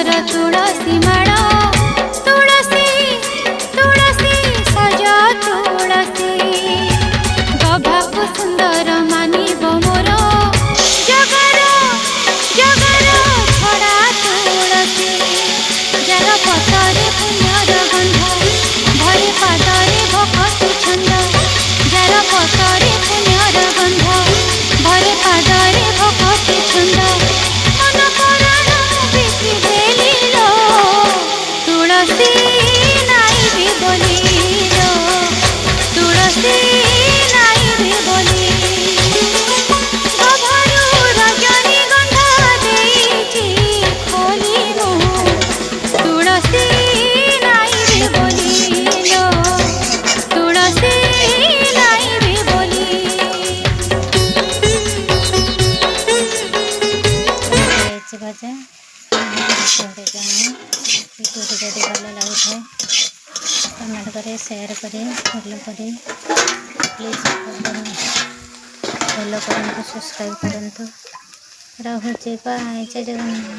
सुंदर तुलसी माला तुलसी तुलसी सजा तुलसी गभाको सुंदर मानिब मोर जगर जगर छड़ा तुलसी जार पतरे पुण्यर गंध भरे पादरे भक्ति छंद जार पतरे पुण्यर गंध भरे पादरे भक्ति छंद मन प्राण बिकी देली लो तुलसी नाइबी बोली लो तुलसी नाइबी बोली गभरू रजनी गंध देइछि खोली मु तुलसी नाइबी बोली लो तुलसी नाइबी बोली भजा वीडियो जदि भल लगे कमेंट करें शेयर करें फॉलो करें प्लीज फॉलो करूँ सब्सक्राइब करूँ। रहुचे बाय जय जगन्नाथ।